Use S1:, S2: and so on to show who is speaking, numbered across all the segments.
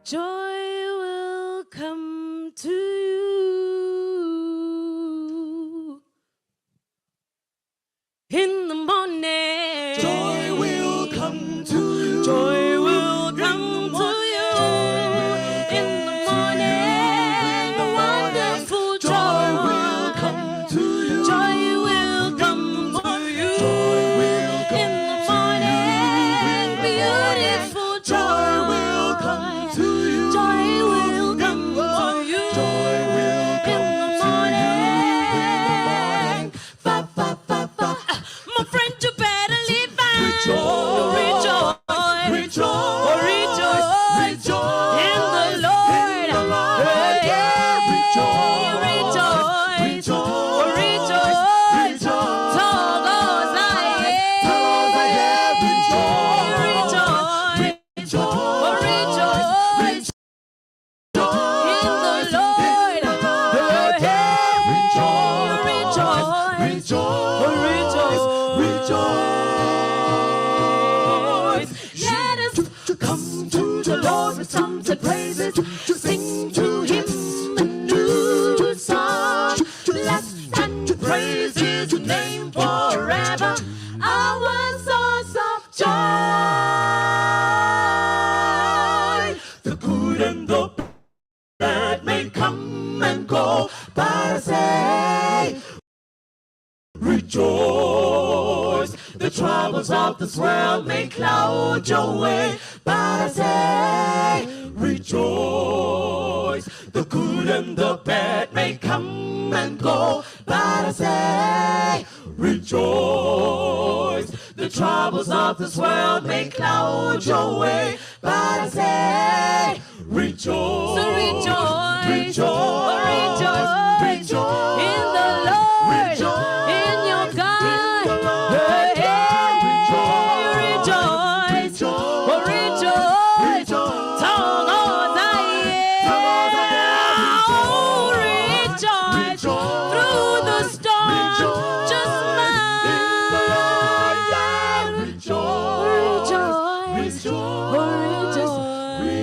S1: Joy will come to you in the morning.
S2: Joy will come to you.
S1: Joy will come to you in the morning. The wonderful joy.
S2: Joy will come to you.
S1: Joy will come to you.
S2: Joy will come
S1: in the morning. Beautiful joy.
S2: Joy will come to you.
S1: Joy will come to you.
S2: Joy will come
S1: in the morning. Ba, ba, ba, ba. My friend, you better live by.
S2: Rejoice.
S1: Rejoice.
S2: Rejoice.
S1: Oh, rejoice.
S2: Rejoice.
S1: In the Lord.
S2: In the Lord.
S1: Yeah.
S2: Rejoice.
S1: Rejoice.
S2: Rejoice.
S1: Oh, rejoice.
S2: Rejoice.
S1: Togo's I
S2: Togo's I am.
S1: Rejoice.
S2: Rejoice.
S1: Oh, rejoice. In the Lord. Yeah. Rejoice. Rejoice. Let us
S2: Come to the Lord with songs and praises.
S1: sing to Him a new song. Bless and praise His name forever. Our source of joy.
S2: The good and the bad may come and go, but I say, rejoice. The troubles of this world may cloud your way, but I say, rejoice. The good and the bad may come and go, but I say, rejoice. The troubles of this world may cloud your way, but I say, rejoice.
S1: So rejoice.
S2: Rejoice.
S1: Rejoice.
S2: Rejoice.
S1: In the Lord.
S2: Rejoice.
S1: In your God.
S2: In the Lord.
S1: Hey,
S2: Rejoice.
S1: rejoice.
S2: Rejoice.
S1: Oh, rejoice.
S2: Rejoice.
S1: Togo's I
S2: Togo's I am.
S1: Oh, rejoice.
S2: Rejoice.
S1: Through the storm.
S2: Rejoice.
S1: Just
S2: In the Lord, yeah.
S1: mine.
S2: Rejoice.
S1: Rejoice. Oh, rejoice.
S2: Rejoice.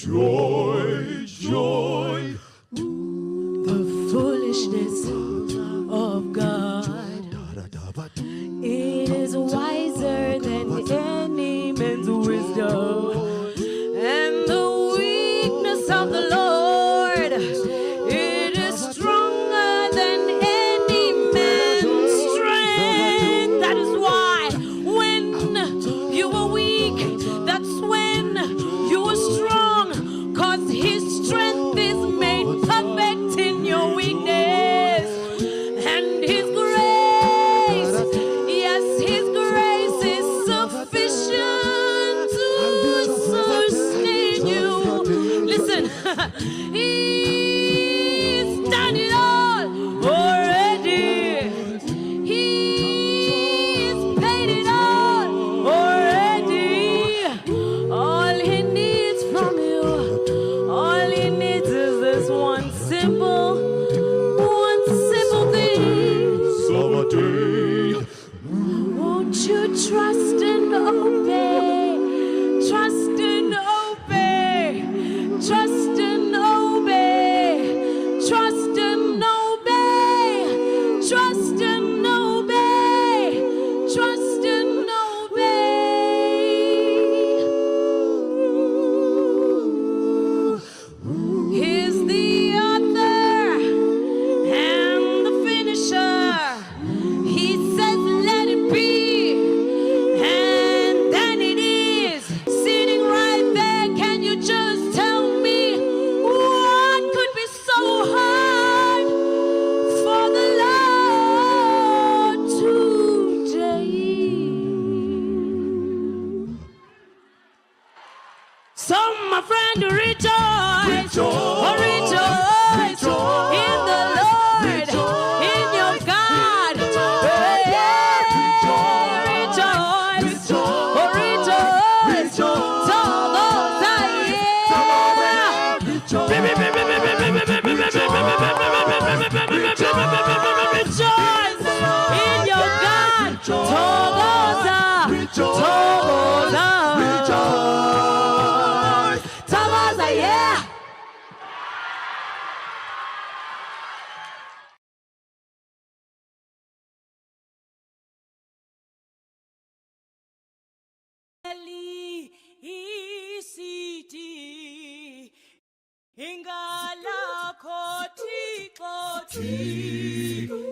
S2: Joy, joy.
S1: The foolishness of God. It is wiser than any man's wisdom. And the weakness of the Lord, it is stronger than any man's strength. That is why when you were weak, that's when you were strong. 'Cause His strength is made perfect in your weakness. And His grace, yes, His grace is sufficient to sustain you. Listen, He's done it all already. He's paid it all already. All He needs from you, all He needs is this one simple thing.
S2: Summer day.
S1: Won't you trust and obey? Trust and obey. Trust and obey. Trust and obey. Trust and obey. Trust and obey. He's the author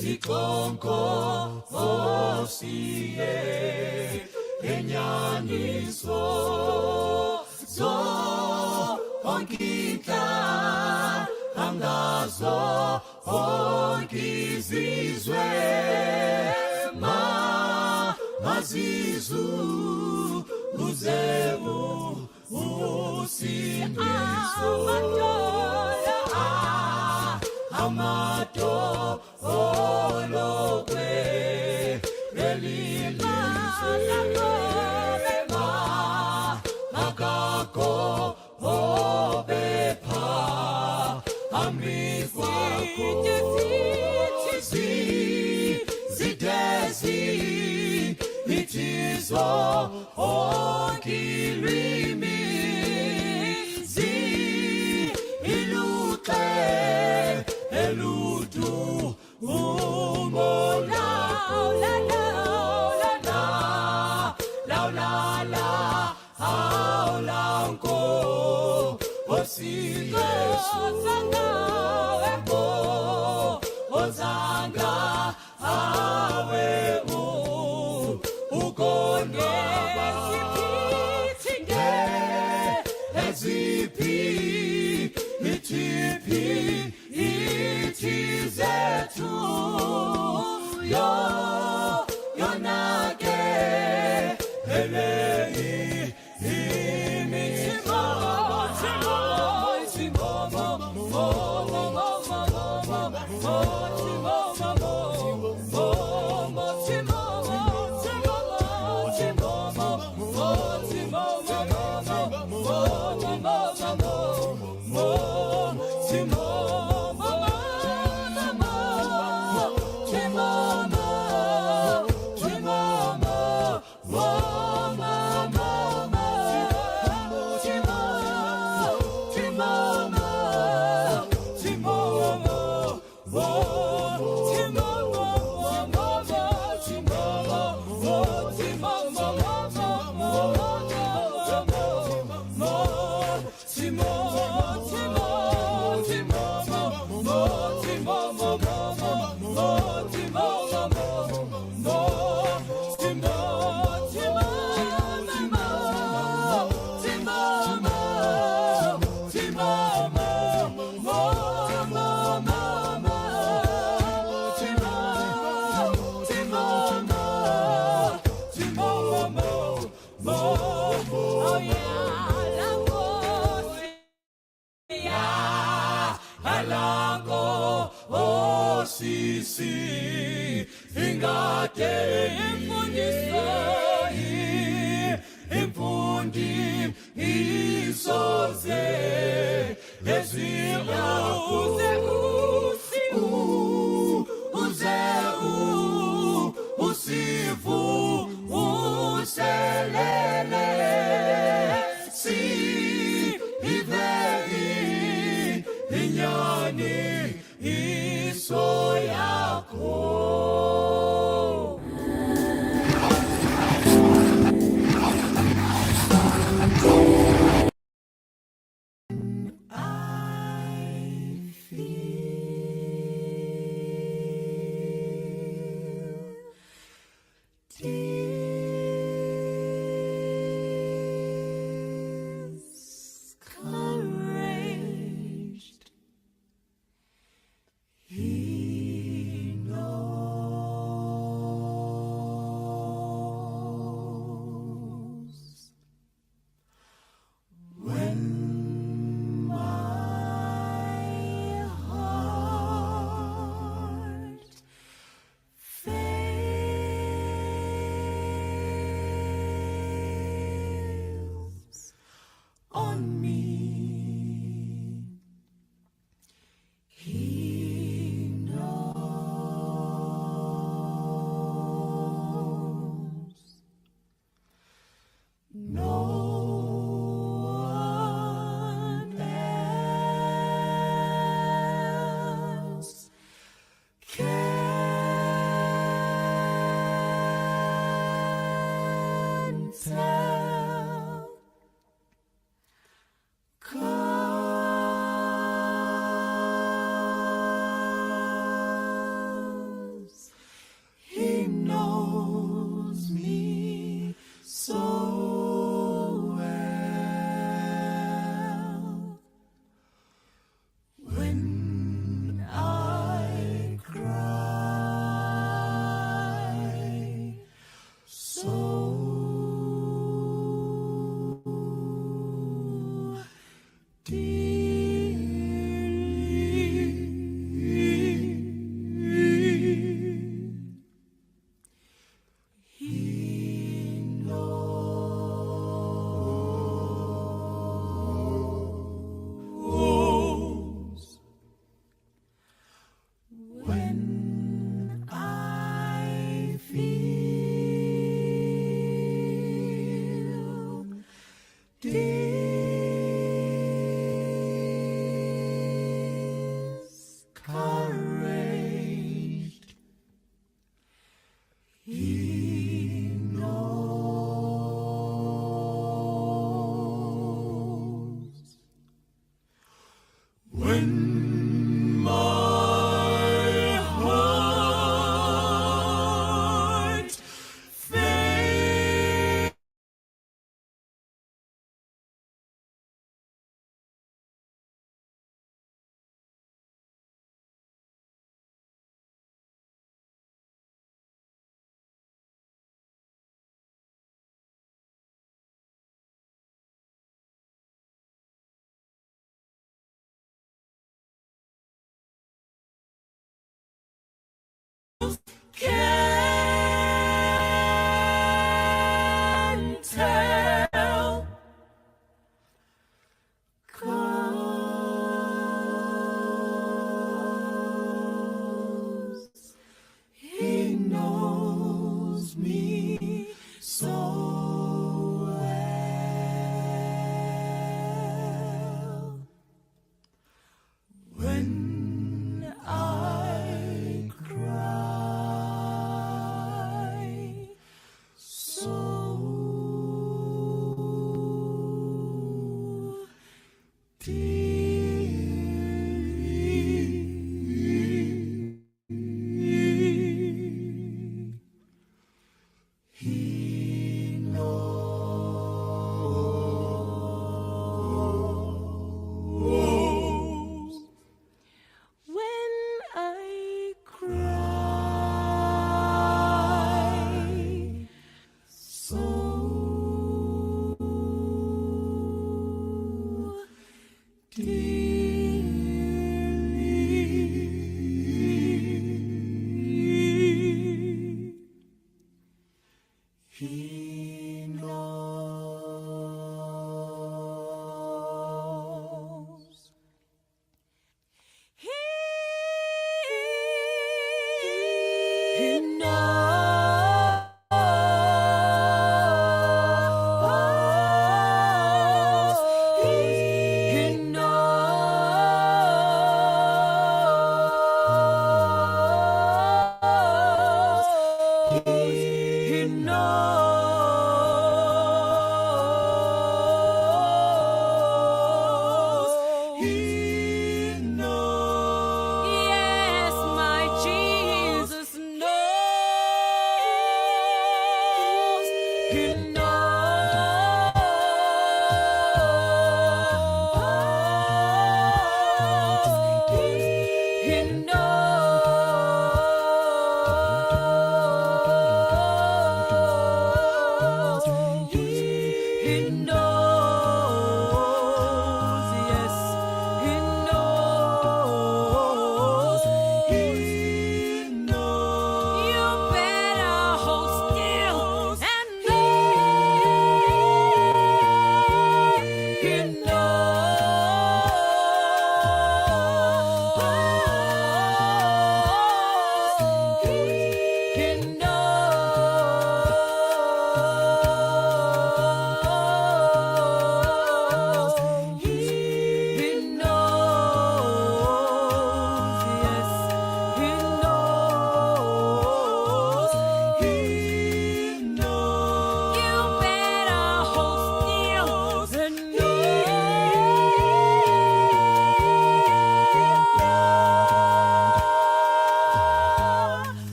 S2: Tikonko osiye enyaniso zo onkita angazo onkizizwe mazizu uzeu usindiso amato olokwe relilizwe akako obepa amifwako zidezi itizo onkilimi ilute eludu umola la la la la la aulanko osiyesu ozanga awe ukonwaba ezipi itipi itizetu yonake elei Sisi ingate imfundi isoze ezila usifu uselele si ivei inyani iso yakho.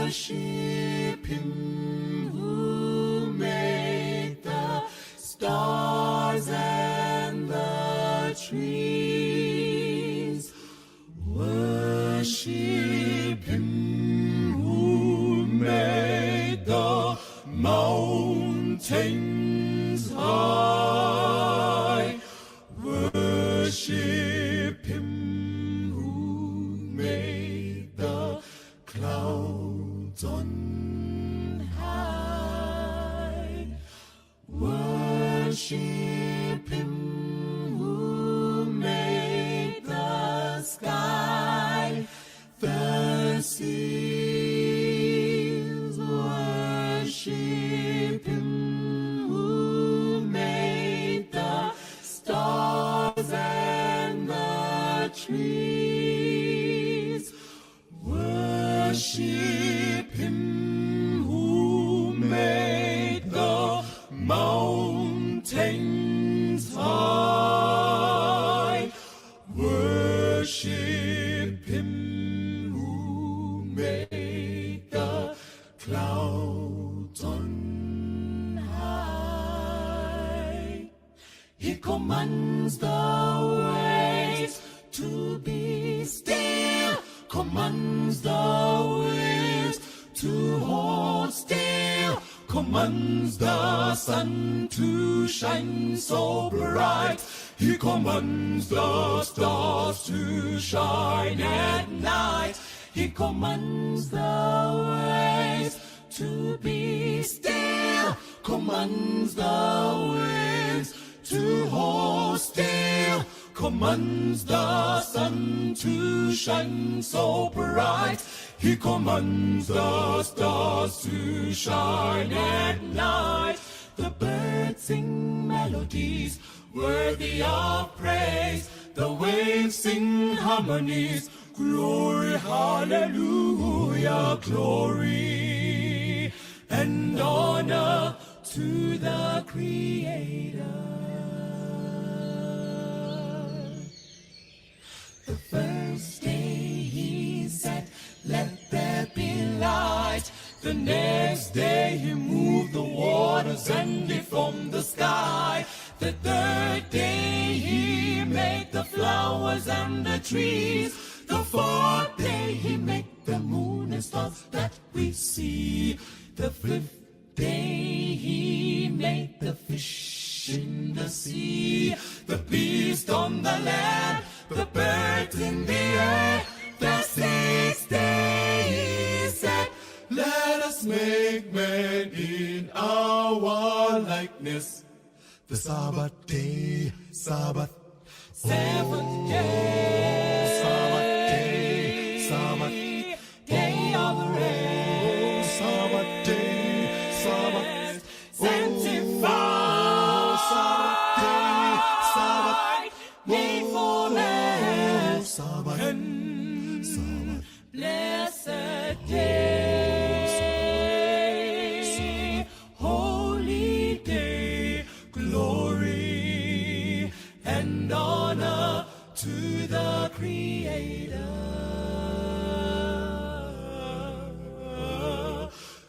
S2: Worship him who made the stars and the trees. Worship him who made the mountains high. Worship him who made the clouds on high. Worship him who made the sky, the seas. Worship him who made the stars and the trees. Worship him who made the mountains high. Worship him who made the clouds on high. He commands the waves to be still, commands the winds to hold still, commands the sun to shine so bright. He commands the stars to shine at night. He commands the waves to be still, commands the winds to hold still, commands the sun to shine so bright. He commands the stars to shine at night. The birds sing melodies worthy of praise. The waves sing harmonies. Glory, hallelujah, glory and honor to the Creator. The first day he said, let there be light. The next day he moved the waters and he formed the sky. The third day he made the flowers and the trees. The fourth day he made the moon and stars that we see. The fifth day he made the fish in the sea, the beast on the land, the birds in the air. The sixth day he said, let us make man in our likeness. The Sabbath day, Sabbath, seventh day, Sabbath day, Sabbath, day of rest, Sabbath day, Sabbath, sanctified, Sabbath day, Sabbath, made for rest, Sabbath, Sabbath, blessed day, holy day, glory and honor to the Creator.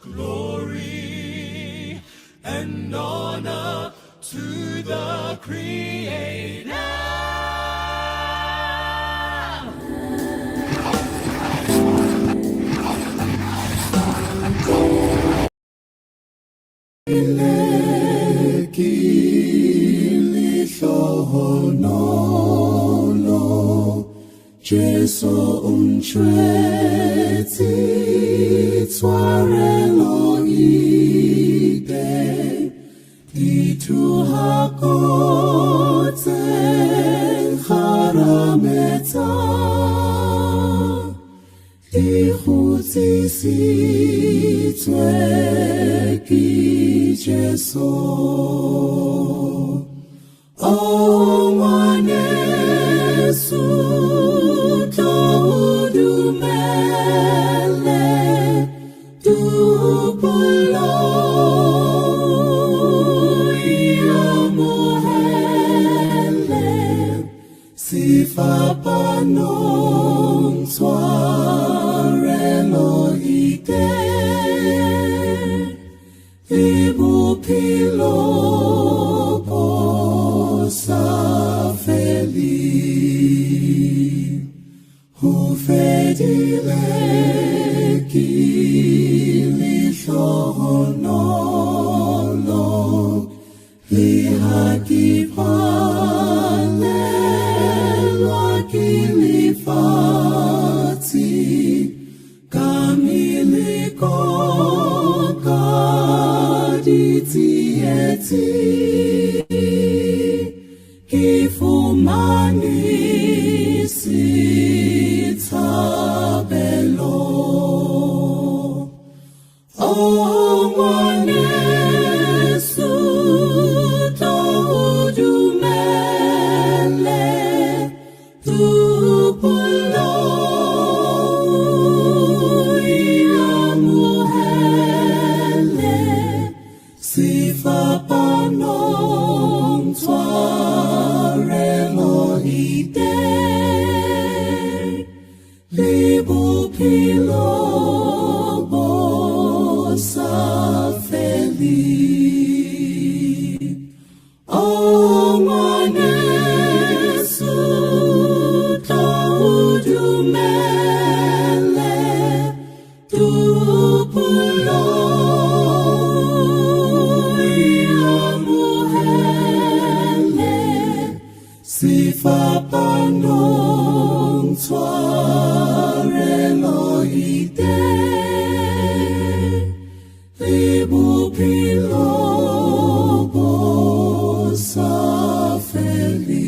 S2: Glory and honor to the Creator.
S3: Jesu umtretsi twarelo ide ituhakote harameta ihutsisitwe ki Jesu Yesu Claudumele Dupulo Iamohele Sifa Panon Suarelo Ide ikokadi tieti kifumanisi Ts'ebelo Ongwanesu tohudumele tupulo iamuhele sifa panom twarelo ide libu pilobo safeli Ongwanesu tohudumele tupulo iamuhele sifa panom twarelo ide libu pilobo safeli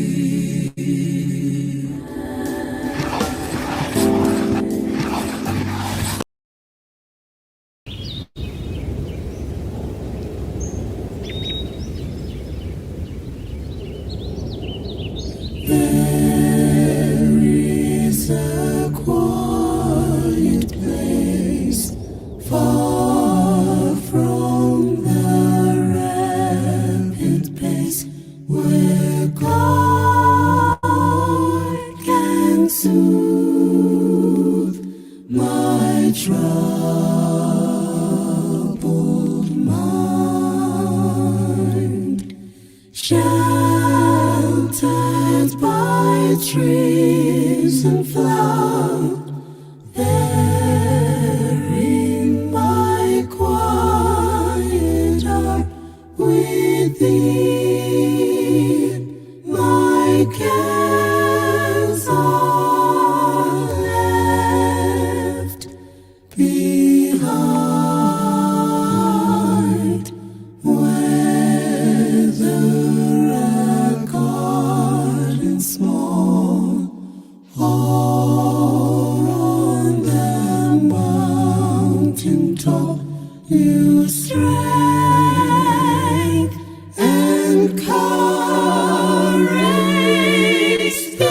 S3: There is a quiet place far from the rapid pace where God can soothe my troubled mind. Sheltered by trees and flowers, there in my quiet heart within, my cares are left behind. Whether a garden small or on the mountain top, you strength and courage there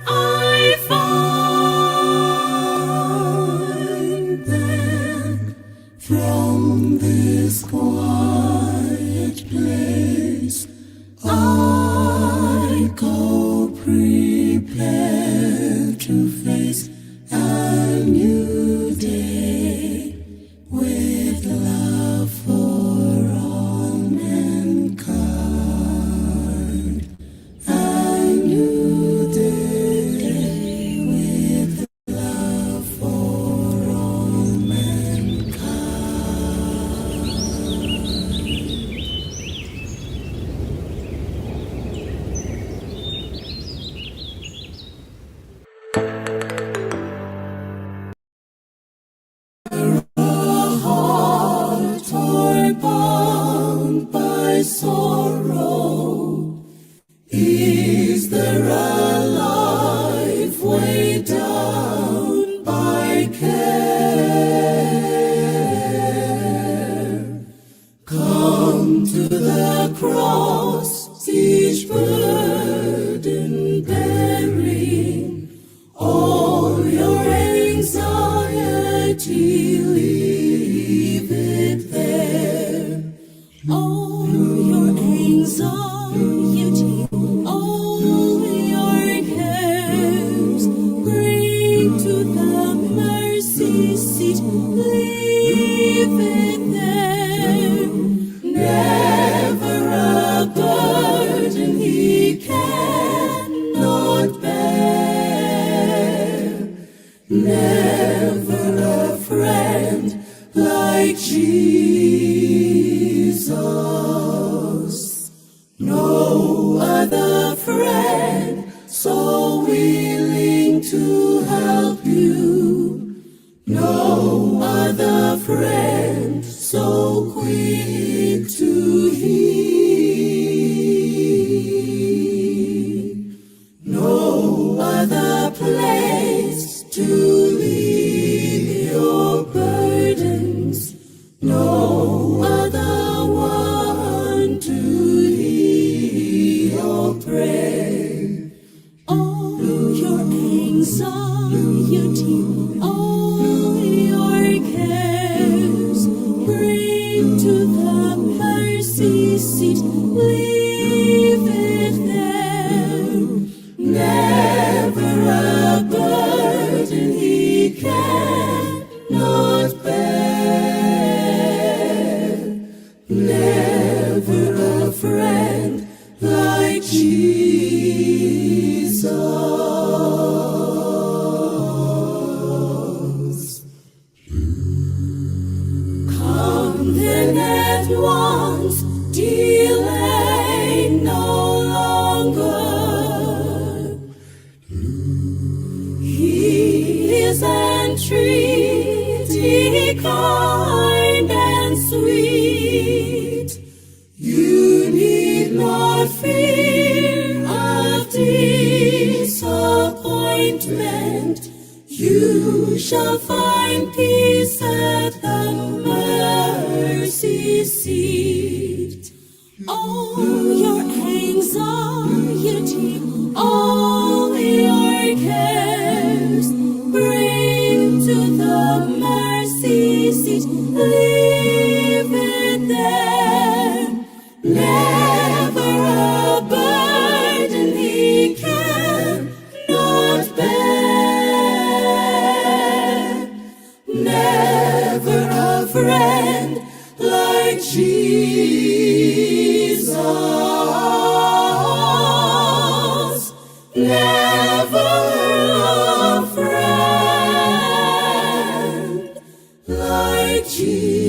S3: I find. Then from this quiet place I go prepared to face a new day with love for all mankind. A new day with love for all mankind. Torn bound by sorrow, is there a life weighed down by care? Come to the cross, each burden bearing, all your anxiety leave it there. All your anxiety, all your cares, bring to the mercy seat, leave it there. Never a burden he cannot bear. Never a friend like Jesus. No other friend so willing to help you. No then at once delay no longer. He is entreaty kind and sweet. You need not fear of disappointment. You shall find peace at the mercy seat. All your anxiety, all your cares, bring to the mercy seat. Leave it there. Never a burden he cannot bear. Never a friend like Jesus. Never a friend like Jesus.